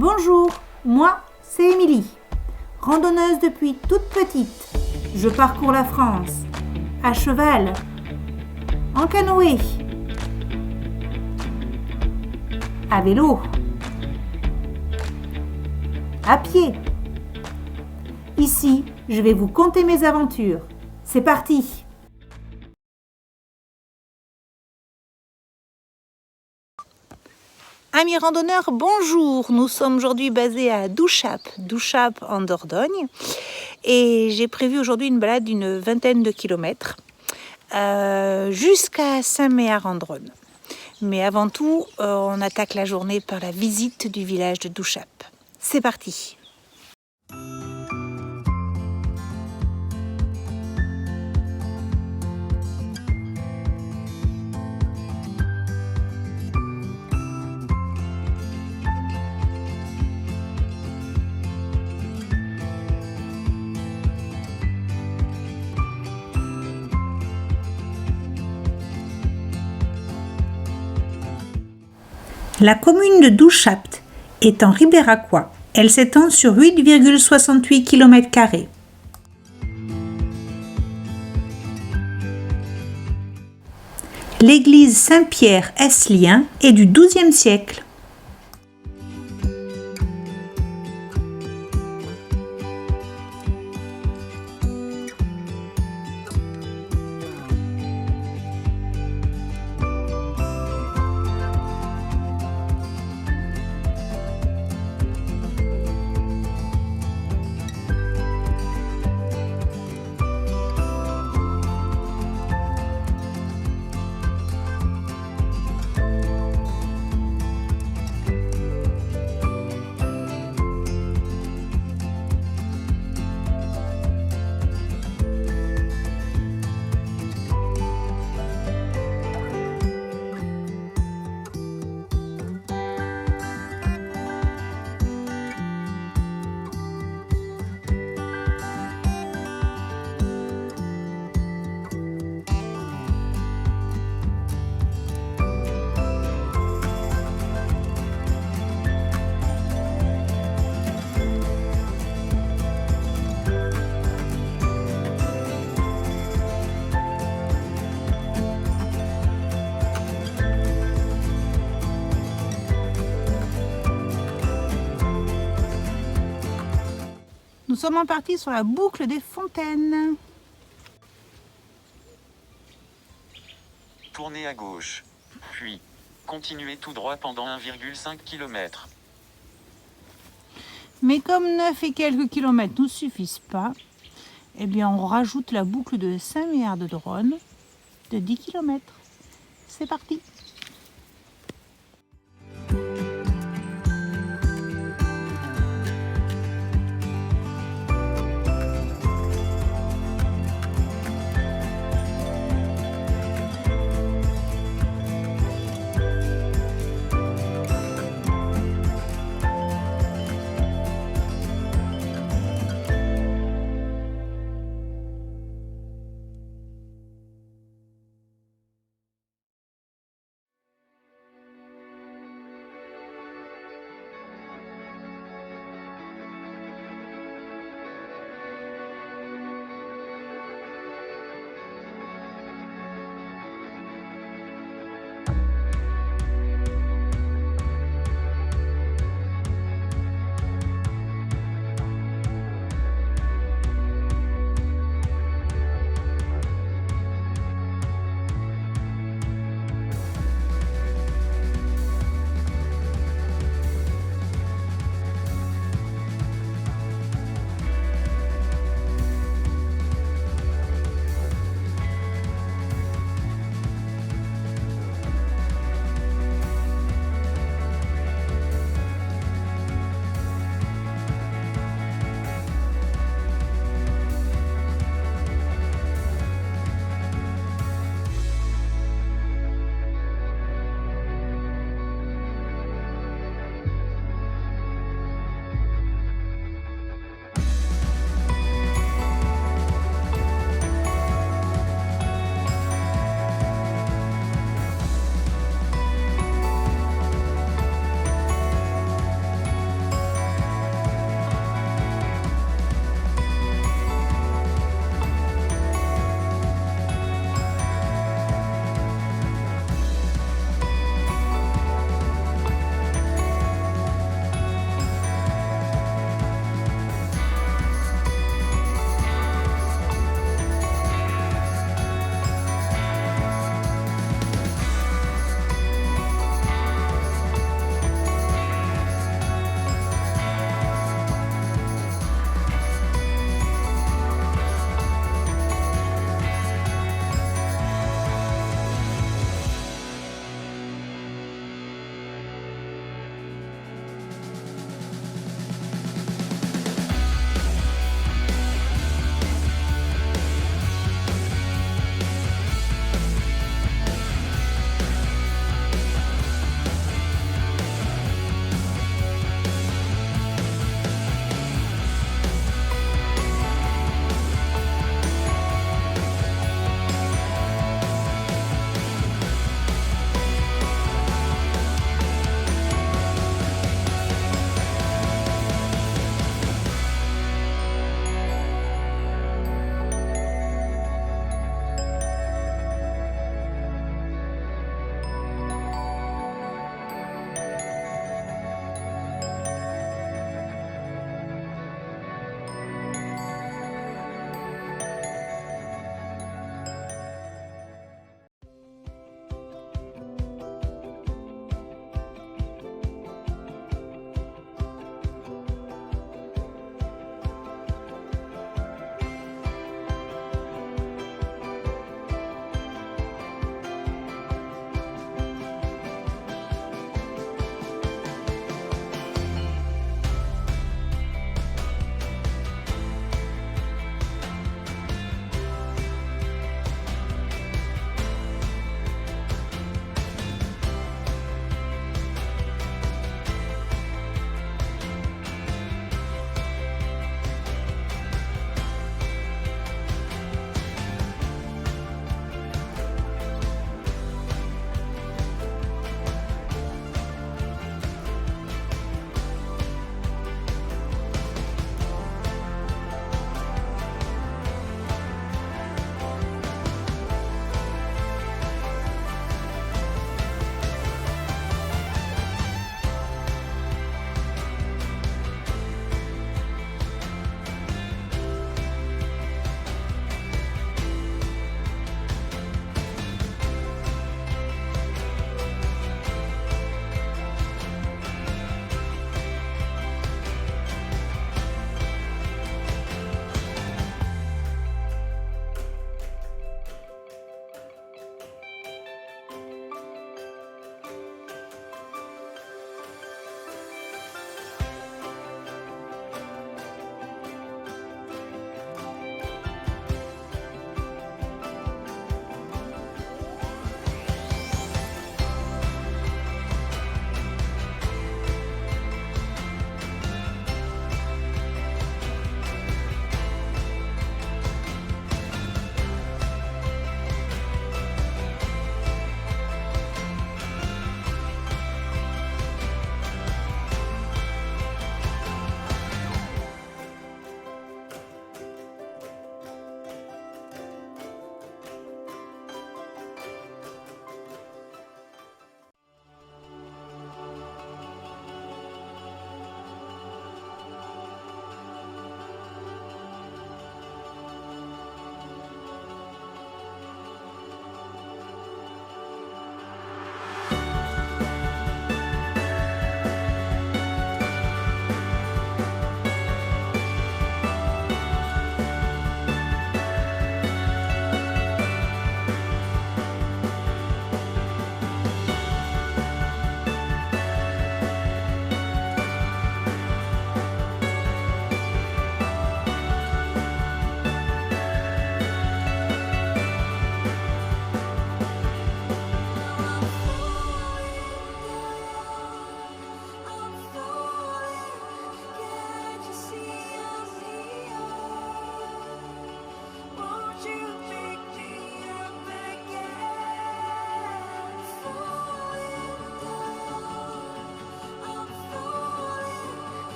Bonjour, moi c'est Émilie, randonneuse depuis toute petite. Je parcours la France, à cheval, en canoë, à vélo, à pied. Ici, je vais vous conter mes aventures. C'est parti! Amis randonneurs, bonjour! Nous sommes aujourd'hui basés à Douchap en Dordogne. Et j'ai prévu aujourd'hui une balade d'une vingtaine de kilomètres jusqu'à Saint-Méard-en-Dronne. Mais avant tout, on attaque la journée par la visite du village de Douchap. C'est parti! La commune de Douchap est en Ribéracois. Elle s'étend sur 8,68 km². L'église Saint-Pierre-Esslien est du XIIe siècle. Nous sommes partis sur la boucle des fontaines. Tournez à gauche, puis continuez tout droit pendant 1,5 km. Mais comme 9 et quelques kilomètres ne nous suffisent pas, eh bien on rajoute la boucle de Saint-Méard-de-Dronne de 10 km. C'est parti!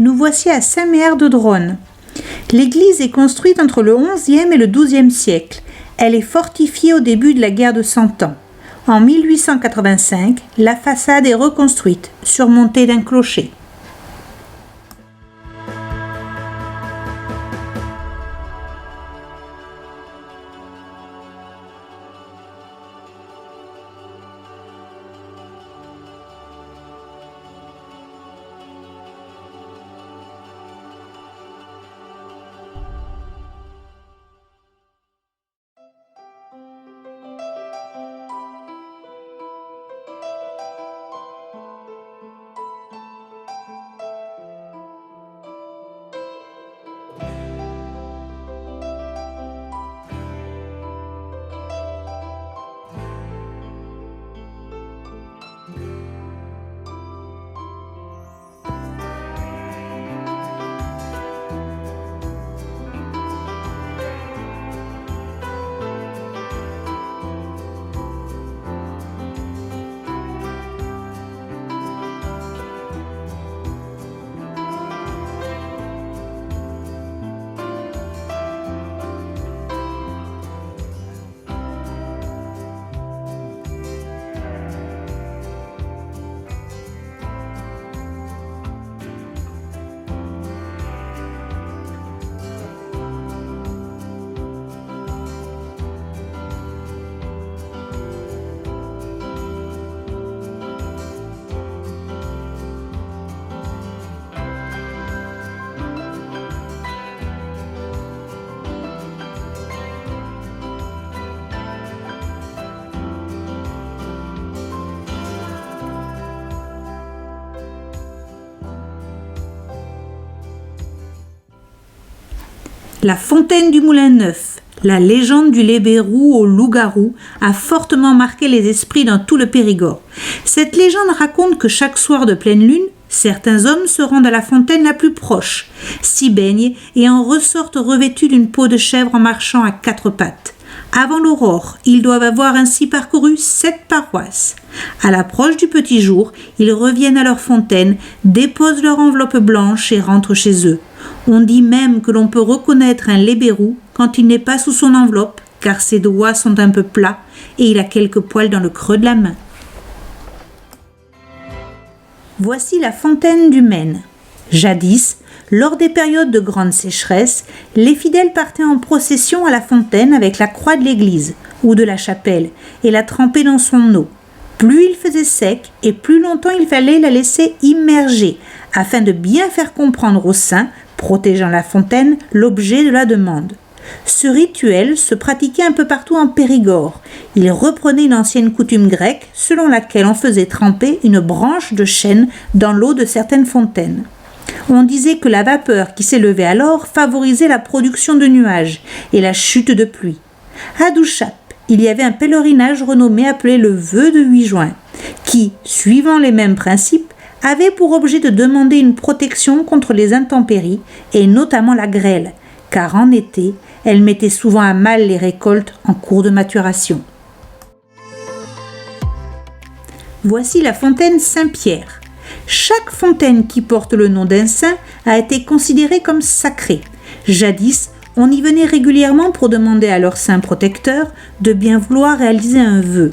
Nous voici à Saint-Méard-de-Dronne. L'église est construite entre le XIe et le XIIe siècle. Elle est fortifiée au début de la guerre de Cent Ans. En 1885, la façade est reconstruite, surmontée d'un clocher. La fontaine du Moulin Neuf, la légende du lébérou au loup-garou, a fortement marqué les esprits dans tout le Périgord. Cette légende raconte que chaque soir de pleine lune, certains hommes se rendent à la fontaine la plus proche, s'y baignent et en ressortent revêtus d'une peau de chèvre en marchant à quatre pattes. Avant l'aurore, ils doivent avoir ainsi parcouru 7 paroisses. À l'approche du petit jour, ils reviennent à leur fontaine, déposent leur enveloppe blanche et rentrent chez eux. On dit même que l'on peut reconnaître un lébérou quand il n'est pas sous son enveloppe, car ses doigts sont un peu plats et il a quelques poils dans le creux de la main. Voici la fontaine du Maine. Jadis, lors des périodes de grande sécheresse, les fidèles partaient en procession à la fontaine avec la croix de l'église ou de la chapelle et la trempaient dans son eau. Plus il faisait sec et plus longtemps il fallait la laisser immerger afin de bien faire comprendre aux saints, protégeant la fontaine, l'objet de la demande. Ce rituel se pratiquait un peu partout en Périgord. Il reprenait une ancienne coutume grecque selon laquelle on faisait tremper une branche de chêne dans l'eau de certaines fontaines. On disait que la vapeur qui s'élevait alors favorisait la production de nuages et la chute de pluie. À Douchap, il y avait un pèlerinage renommé appelé le vœu de 8 juin, qui, suivant les mêmes principes, avait pour objet de demander une protection contre les intempéries et notamment la grêle, car en été, elle mettait souvent à mal les récoltes en cours de maturation. Voici la fontaine Saint-Pierre. Chaque fontaine qui porte le nom d'un saint a été considérée comme sacrée. Jadis, on y venait régulièrement pour demander à leur saint protecteur de bien vouloir réaliser un vœu.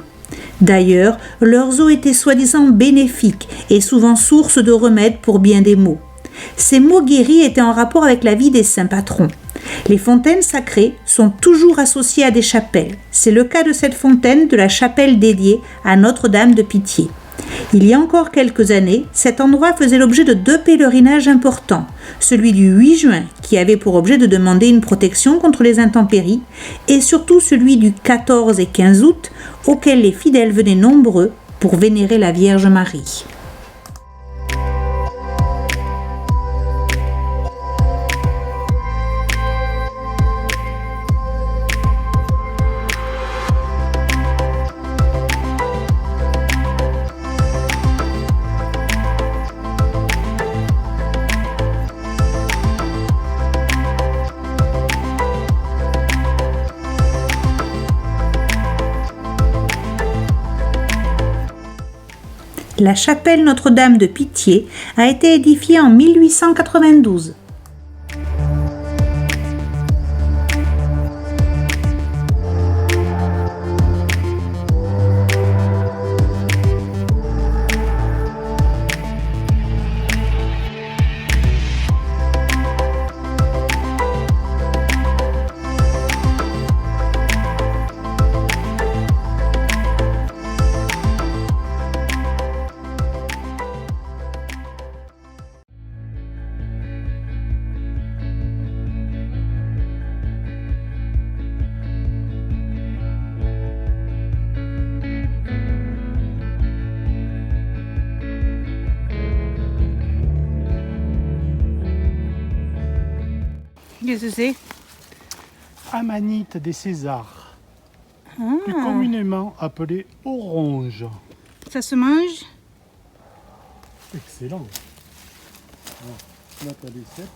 D'ailleurs, leurs eaux étaient soi-disant bénéfiques et souvent source de remèdes pour bien des maux. Ces maux guéris étaient en rapport avec la vie des saints patrons. Les fontaines sacrées sont toujours associées à des chapelles. C'est le cas de cette fontaine de la chapelle dédiée à Notre-Dame de Pitié. Il y a encore quelques années, cet endroit faisait l'objet de 2 pèlerinages importants. Celui du 8 juin, qui avait pour objet de demander une protection contre les intempéries, et surtout celui du 14 et 15 août, auquel les fidèles venaient nombreux pour vénérer la Vierge Marie. La chapelle Notre-Dame de Pitié a été édifiée en 1892. Qu'est-ce que c'est? Amanite des Césars, plus communément appelée orange. Ça se mange? Excellent. Là, t'as des cèpes.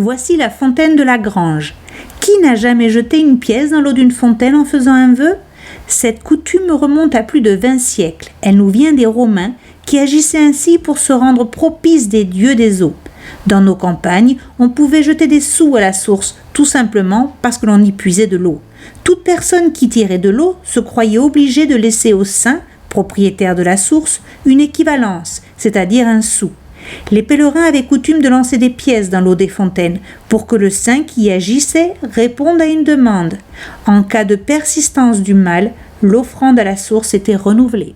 Voici la fontaine de la grange. Qui n'a jamais jeté une pièce dans l'eau d'une fontaine en faisant un vœu? Cette coutume remonte à plus de 20 siècles. Elle nous vient des Romains qui agissaient ainsi pour se rendre propices des dieux des eaux. Dans nos campagnes, on pouvait jeter des sous à la source, tout simplement parce que l'on y puisait de l'eau. Toute personne qui tirait de l'eau se croyait obligée de laisser au saint, propriétaire de la source, une équivalence, c'est-à-dire un sou. Les pèlerins avaient coutume de lancer des pièces dans l'eau des fontaines pour que le saint qui y agissait réponde à une demande. En cas de persistance du mal, l'offrande à la source était renouvelée.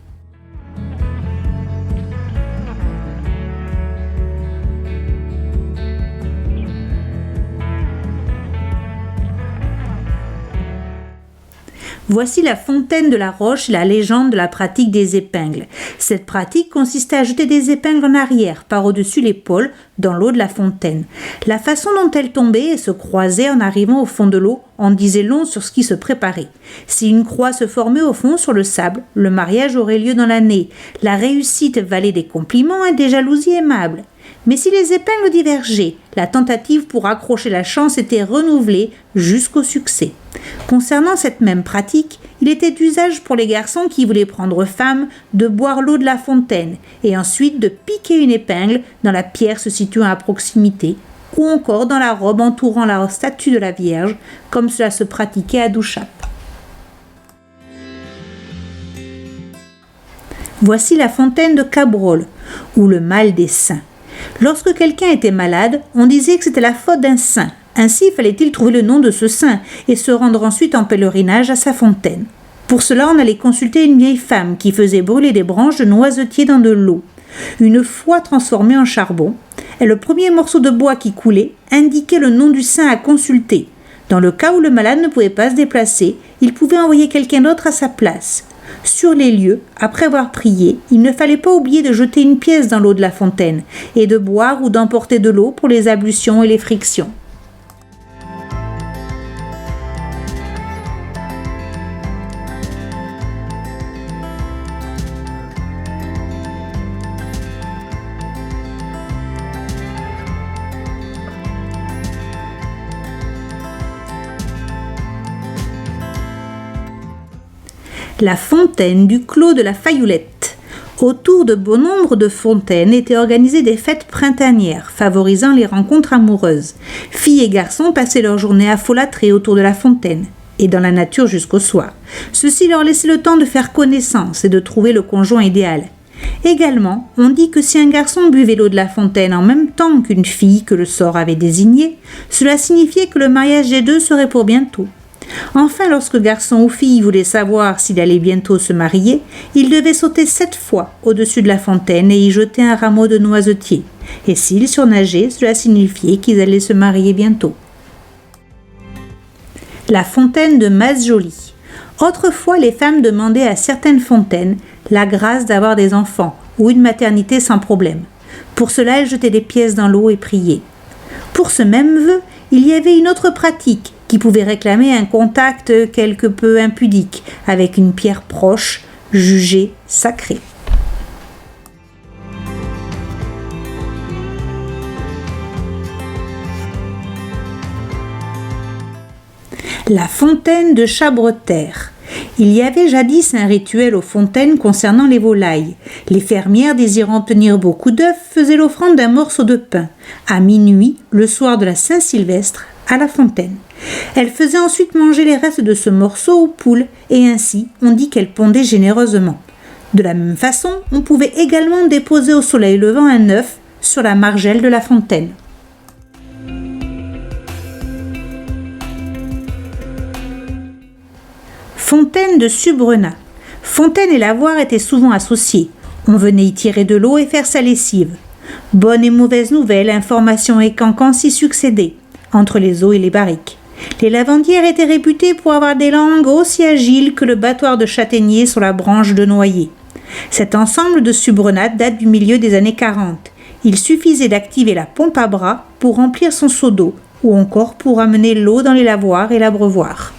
Voici la fontaine de la Roche et la légende de la pratique des épingles. Cette pratique consistait à jeter des épingles en arrière, par au-dessus l'épaule, dans l'eau de la fontaine. La façon dont elles tombaient et se croisaient en arrivant au fond de l'eau en disait long sur ce qui se préparait. Si une croix se formait au fond sur le sable, le mariage aurait lieu dans l'année. La réussite valait des compliments et des jalousies aimables. Mais si les épingles divergeaient, la tentative pour accrocher la chance était renouvelée jusqu'au succès. Concernant cette même pratique, il était d'usage pour les garçons qui voulaient prendre femme de boire l'eau de la fontaine et ensuite de piquer une épingle dans la pierre se situant à proximité ou encore dans la robe entourant la statue de la Vierge, comme cela se pratiquait à Douchap. Voici la fontaine de Cabrol, ou le mal des saints. Lorsque quelqu'un était malade, on disait que c'était la faute d'un saint. Ainsi fallait-il trouver le nom de ce saint et se rendre ensuite en pèlerinage à sa fontaine. Pour cela, on allait consulter une vieille femme qui faisait brûler des branches de noisetier dans de l'eau. Une fois transformée en charbon, et le premier morceau de bois qui coulait indiquait le nom du saint à consulter. Dans le cas où le malade ne pouvait pas se déplacer, il pouvait envoyer quelqu'un d'autre à sa place. Sur les lieux, après avoir prié, il ne fallait pas oublier de jeter une pièce dans l'eau de la fontaine et de boire ou d'emporter de l'eau pour les ablutions et les frictions. La fontaine du clos de la Fayoulette. Autour de bon nombre de fontaines étaient organisées des fêtes printanières, favorisant les rencontres amoureuses. Filles et garçons passaient leur journée à folâtrer autour de la fontaine, et dans la nature jusqu'au soir. Ceci leur laissait le temps de faire connaissance et de trouver le conjoint idéal. Également, on dit que si un garçon buvait l'eau de la fontaine en même temps qu'une fille que le sort avait désignée, cela signifiait que le mariage des deux serait pour bientôt. Enfin, lorsque garçon ou fille voulait savoir s'il allait bientôt se marier, il devait sauter 7 fois au-dessus de la fontaine et y jeter un rameau de noisetier. Et s'il surnageait, cela signifiait qu'ils allaient se marier bientôt. La fontaine de Masjoly. Autrefois, les femmes demandaient à certaines fontaines la grâce d'avoir des enfants ou une maternité sans problème. Pour cela, elles jetaient des pièces dans l'eau et priaient. Pour ce même vœu, il y avait une autre pratique qui pouvait réclamer un contact quelque peu impudique avec une pierre proche, jugée sacrée. La fontaine de Chabreterre. Il y avait jadis un rituel aux fontaines concernant les volailles. Les fermières désirant tenir beaucoup d'œufs faisaient l'offrande d'un morceau de pain, à minuit, le soir de la Saint-Sylvestre, à la fontaine. Elles faisaient ensuite manger les restes de ce morceau aux poules, et ainsi on dit qu'elles pondaient généreusement. De la même façon, on pouvait également déposer au soleil levant un œuf sur la margelle de la fontaine. Fontaine de Subrena. Fontaine et lavoir étaient souvent associés. On venait y tirer de l'eau et faire sa lessive. Bonne et mauvaise nouvelle, information et cancans s'y succédaient, entre les eaux et les barriques. Les lavandières étaient réputées pour avoir des langues aussi agiles que le battoir de châtaignier sur la branche de noyer. Cet ensemble de subrenades date du milieu des années 40. Il suffisait d'activer la pompe à bras pour remplir son seau d'eau, ou encore pour amener l'eau dans les lavoirs et l'abreuvoir.